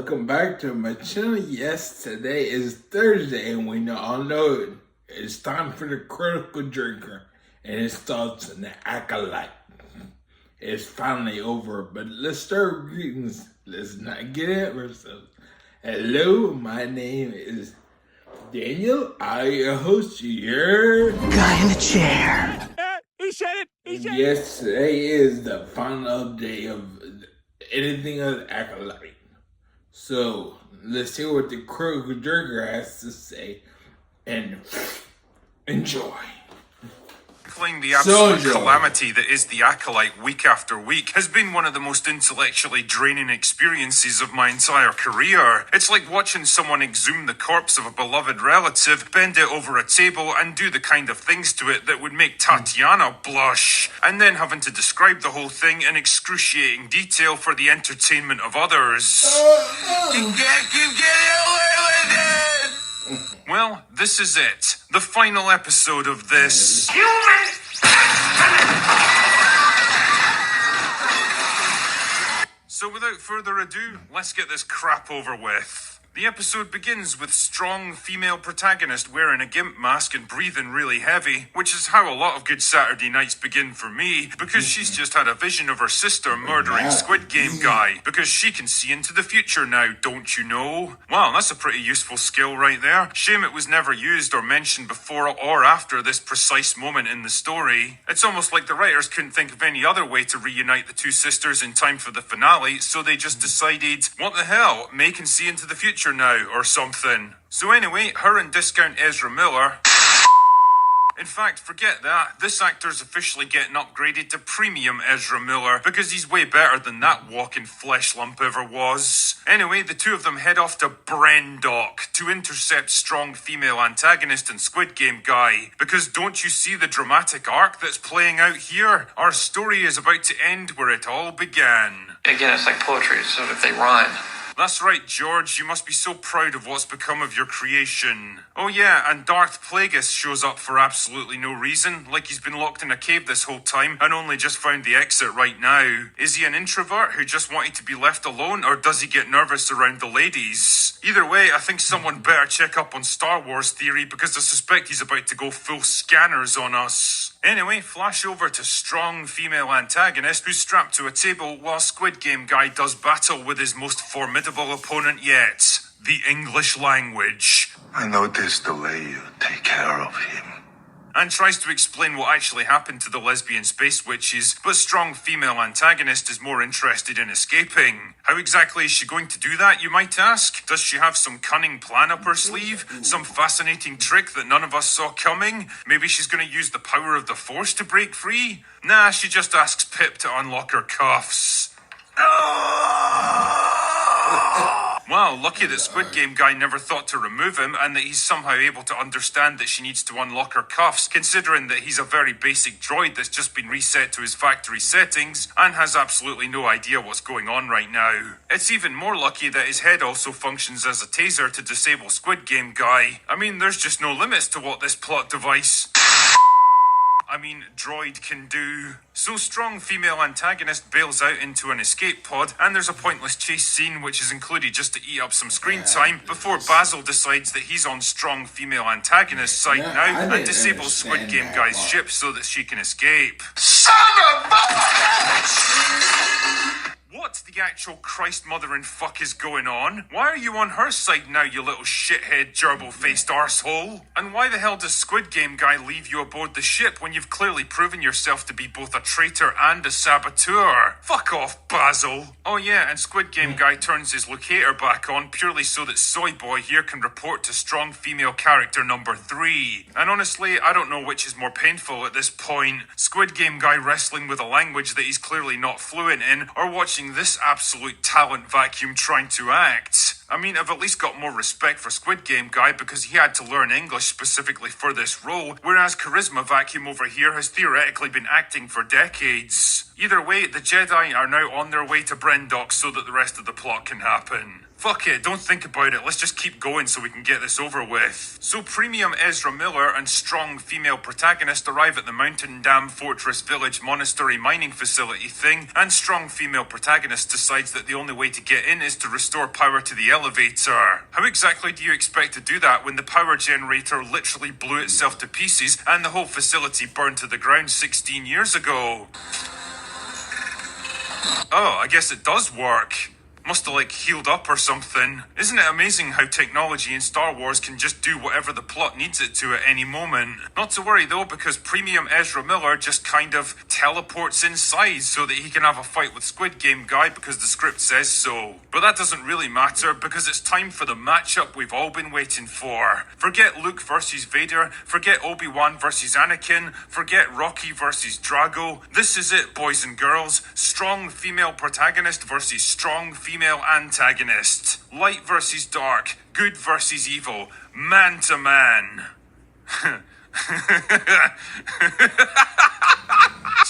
welcome back to my channel. Yes, today is Thursday and we all know it's time for the critical drinker and his thoughts on the Acolyte. It's finally over, but let's start with greetings. Let's not get ahead of ourselves. Hello, my name is Daniel. I your host, your guy in the chair. He said it. Yes, today is the final day of anything of the Acolyte. So let's hear what the critical drinker has to say and enjoy. The absolute calamity that is the Acolyte week after week has been one of the most intellectually draining experiences of my entire career. It's like watching someone exhume the corpse of a beloved relative, bend it over a table and do the kind of things to it that would make Tatiana blush, and then having to describe the whole thing in excruciating detail for the entertainment of others. You can't keep getting away with it! Well, this is it. The final episode of this So without further ado, let's get this crap over with. The episode begins with strong female protagonist wearing a gimp mask and breathing really heavy, which is how a lot of good Saturday nights begin for me, because she's just had a vision of her sister murdering Squid Game guy, because she can see into the future now, don't you know? Wow, that's a pretty useful skill right there. Shame it was never used or mentioned before or after this precise moment in the story. It's almost like the writers couldn't think of any other way to reunite the two sisters in time for the finale, so they just decided, what the hell, May can see into the future now, or something. So anyway, her and discount Ezra Miller... In fact, forget that. This actor's officially getting upgraded to premium Ezra Miller because he's way better than that walking flesh lump ever was. Anyway, the two of them head off to Brendok to intercept strong female antagonist and Squid Game guy. Because don't you see the dramatic arc that's playing out here? Our story is about to end where it all began. Again, it's like poetry, so if they rhyme. That's right, George. You must be so proud of what's become of your creation. Oh yeah, and Darth Plagueis shows up for absolutely no reason, like he's been locked in a cave this whole time and only just found the exit right now. Is he an introvert who just wanted to be left alone, or does he get nervous around the ladies? Either way, I think someone better check up on Star Wars theory because I suspect he's about to go full scanners on us. Anyway, flash over to strong female antagonist who's strapped to a table while Squid Game guy does battle with his most formidable opponent yet, the English language. I noticed the way you take care of him. And tries to explain what actually happened to the lesbian space witches, but strong female antagonist is more interested in escaping. How exactly is she going to do that, you might ask? Does she have some cunning plan up her sleeve? Some fascinating trick that none of us saw coming? Maybe she's going to use the power of the Force to break free? Nah, she just asks Pip to unlock her cuffs. Wow, lucky that Squid Game guy never thought to remove him and that he's somehow able to understand that she needs to unlock her cuffs, considering that he's a very basic droid that's just been reset to his factory settings and has absolutely no idea what's going on right now. It's even more lucky that his head also functions as a taser to disable Squid Game guy. I mean, there's just no limits to what this plot device... droid can do. So strong female antagonist bails out into an escape pod, and there's a pointless chase scene which is included just to eat up some screen time before Basil decides that he's on strong female antagonist's side now and disables Squid Game guy's ship so that she can escape. Son of a bitch! What the actual Christ mother and fuck is going on? Why are you on her side now, you little shithead gerbil-faced arsehole? And why the hell does Squid Game guy leave you aboard the ship when you've clearly proven yourself to be both a traitor and a saboteur? Fuck off, Basil. Oh yeah, and Squid Game guy turns his locator back on purely so that Soy Boy here can report to strong female character number 3. And honestly, I don't know which is more painful at this point. Squid Game guy wrestling with a language that he's clearly not fluent in, or watching this absolute talent vacuum trying to act. I mean, I've at least got more respect for Squid Game guy because he had to learn English specifically for this role, whereas Charisma Vacuum over here has theoretically been acting for decades. Either way, the Jedi are now on their way to Brendok so that the rest of the plot can happen. fuck it, don't think about it, let's just keep going so we can get this over with. So Premium Ezra Miller and strong female protagonist arrive at the Mountain Dam Fortress Village Monastery mining facility thing, and strong female protagonist decides that the only way to get in is to restore power to the elevator. How exactly do you expect to do that when the power generator literally blew itself to pieces and the whole facility burned to the ground 16 years ago? Oh, I guess it does work. Must have healed up or something. Isn't it amazing how technology in Star Wars can just do whatever the plot needs it to at any moment? Not to worry though, because Premium Ezra Miller just kind of teleports inside so that he can have a fight with Squid Game Guy because the script says so. But that doesn't really matter because it's time for the matchup we've all been waiting for. Forget Luke versus Vader, forget Obi-Wan versus Anakin, forget Rocky versus Drago. This is it, boys and girls. Strong female protagonist versus strong female antagonist. Light versus dark. Good versus evil. Man to man.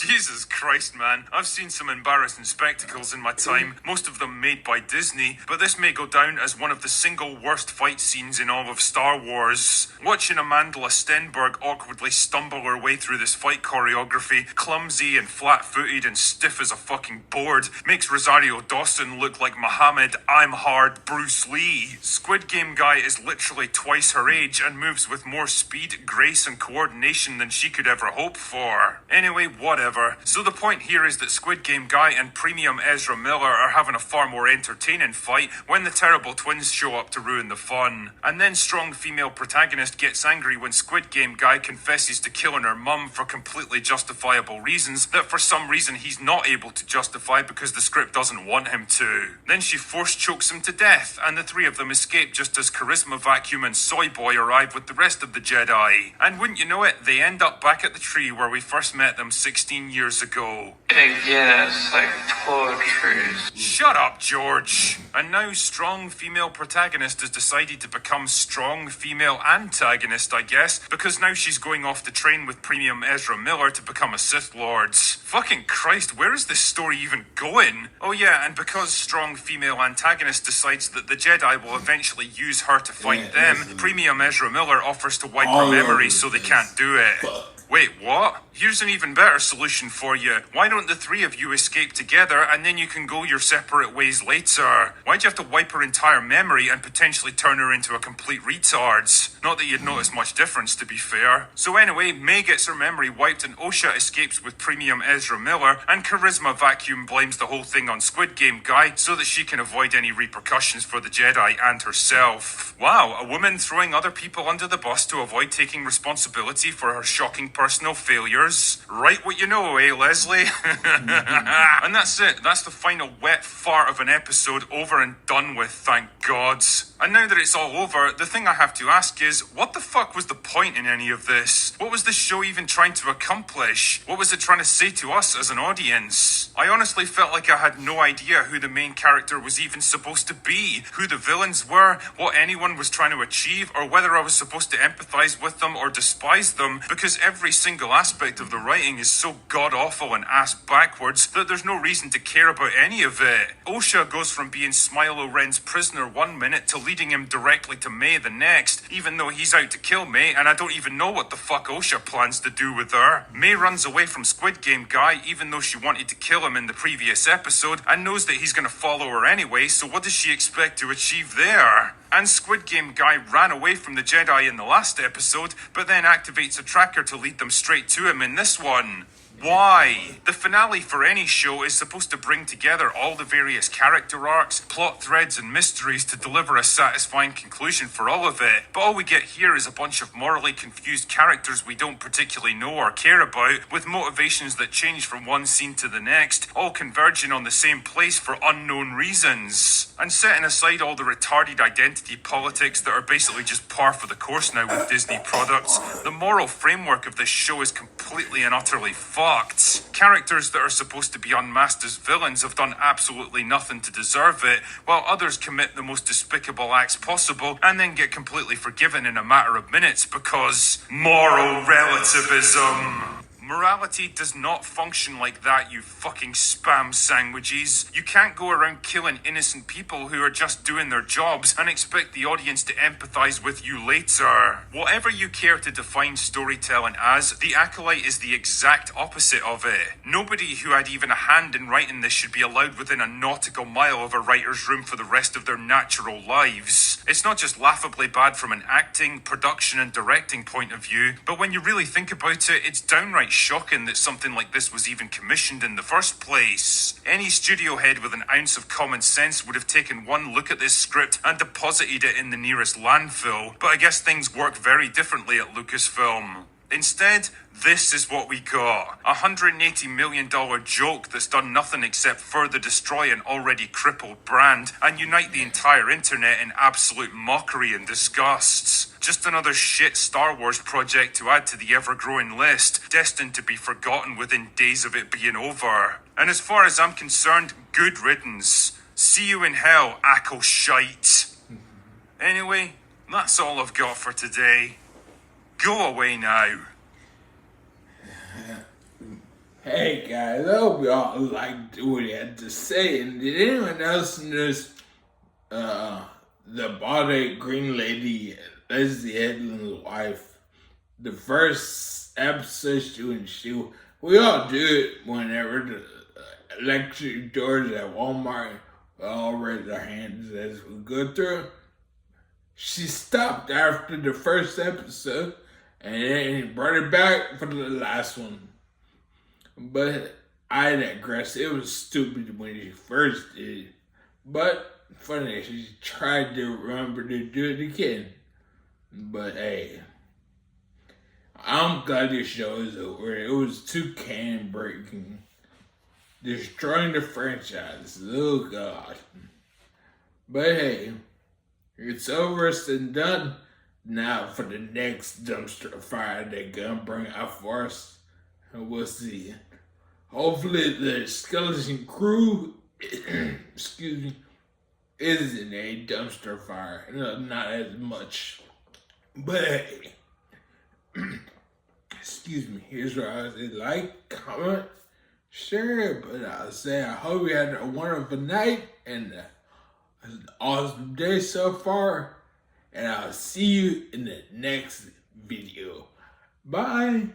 Jesus Christ, man. I've seen some embarrassing spectacles in my time, most of them made by Disney, but this may go down as one of the single worst fight scenes in all of Star Wars. Watching Amandla Stenberg awkwardly stumble her way through this fight choreography, clumsy and flat-footed and stiff as a fucking board, makes Rosario Dawson look like Muhammad I'm Hard Bruce Lee. Squid Game Guy is literally twice her age and moves with more speed, grace and coordination than she could ever hope for. Anyway, whatever. So the point here is that Squid Game Guy and Premium Ezra Miller are having a far more entertaining fight when the terrible twins show up to ruin the fun. And then strong female protagonist gets angry when Squid Game Guy confesses to killing her mum for completely justifiable reasons that for some reason he's not able to justify because the script doesn't want him to. Then she force chokes him to death, and the three of them escape just as Charisma Vacuum and Soy Boy arrive with the rest of the Jedi. And wouldn't you know it, they end up back at the tree where we first met them 16 years ago. Again, it's like poetry. Shut up, George. And now strong female protagonist has decided to become strong female antagonist, I guess, because now she's going off to train with Premium Ezra Miller to become a Sith Lord. Fucking Christ, where is this story even going? Oh yeah, and because strong female antagonist decides that the Jedi will eventually use her to fight them, Premium Ezra Miller offers to wipe her memory so they can't do it. Wait, what? Here's an even better solution for you. Why don't the three of you escape together and then you can go your separate ways later? Why'd you have to wipe her entire memory and potentially turn her into a complete retard? Not that you'd notice much difference, to be fair. So anyway, May gets her memory wiped and Osha escapes with Premium Ezra Miller, and Charisma Vacuum blames the whole thing on Squid Game Guy so that she can avoid any repercussions for the Jedi and herself. Wow, a woman throwing other people under the bus to avoid taking responsibility for her shocking personal failures. Write what you know, eh, Leslie? And that's it. That's the final wet fart of an episode over and done with, thank God. And now that it's all over, the thing I have to ask is, what the fuck was the point in any of this? What was this show even trying to accomplish? What was it trying to say to us as an audience? I honestly felt like I had no idea who the main character was even supposed to be, who the villains were, what anyone was trying to achieve, or whether I was supposed to empathize with them or despise them, because every single aspect of the writing is so god-awful and ass-backwards that there's no reason to care about any of it. Osha goes from being Smilo Ren's prisoner 1 minute to leading him directly to May the next, even though he's out to kill May and I don't even know what the fuck Osha plans to do with her. May runs away from Squid Game Guy even though she wanted to kill him in the previous episode and knows that he's gonna follow her anyway, so what does she expect to achieve there? And Squid Game Guy ran away from the Jedi in the last episode, but then activates a tracker to lead them straight to him in this one. Why? The finale for any show is supposed to bring together all the various character arcs, plot threads and mysteries to deliver a satisfying conclusion for all of it. But all we get here is a bunch of morally confused characters we don't particularly know or care about, with motivations that change from one scene to the next, all converging on the same place for unknown reasons. And setting aside all the retarded identity politics that are basically just par for the course now with Disney products, the moral framework of this show is completely and utterly fucked. Characters that are supposed to be unmasked as villains have done absolutely nothing to deserve it, while others commit the most despicable acts possible and then get completely forgiven in a matter of minutes because moral relativism. Morality does not function like that, you fucking spam sandwiches. You can't go around killing innocent people who are just doing their jobs and expect the audience to empathize with you later. Whatever you care to define storytelling as, The Acolyte is the exact opposite of it. Nobody who had even a hand in writing this should be allowed within a nautical mile of a writer's room for the rest of their natural lives. It's not just laughably bad from an acting, production and directing point of view, but when you really think about it, it's downright shocking that something like this was even commissioned in the first place. Any studio head with an ounce of common sense would have taken one look at this script and deposited it in the nearest landfill, but I guess things work very differently at Lucasfilm. Instead, this is what we got. A $180 million joke that's done nothing except further destroy an already crippled brand and unite the entire internet in absolute mockery and disgust. Just another shit Star Wars project to add to the ever-growing list, destined to be forgotten within days of it being over. And as far as I'm concerned, good riddance. See you in hell, Acolyte. Anyway, that's all I've got for today. Go away now. Hey guys, I hope y'all liked what he had to say. And did anyone else notice the bald green lady, Leslie Edlund's wife? The first episode we all do it whenever the electric doors at Walmart, we all raise our hands as we go through. She stopped after the first episode and then brought it back for the last one. But I digress. It was stupid when she first did it. But funny, she tried to remember to do it again. But hey, I'm glad this show is over. It was too can breaking. Destroying the franchise. Oh God. But hey, it's over, it's done. Now for the next dumpster fire they're gonna bring out for us. And we'll see. Hopefully the skeleton crew excuse me, isn't a dumpster fire. No, not as much. But hey, excuse me, here's what I say: like, comment, share. But I'll say I hope you had a wonderful night and an awesome day so far. And I'll see you in the next video. Bye.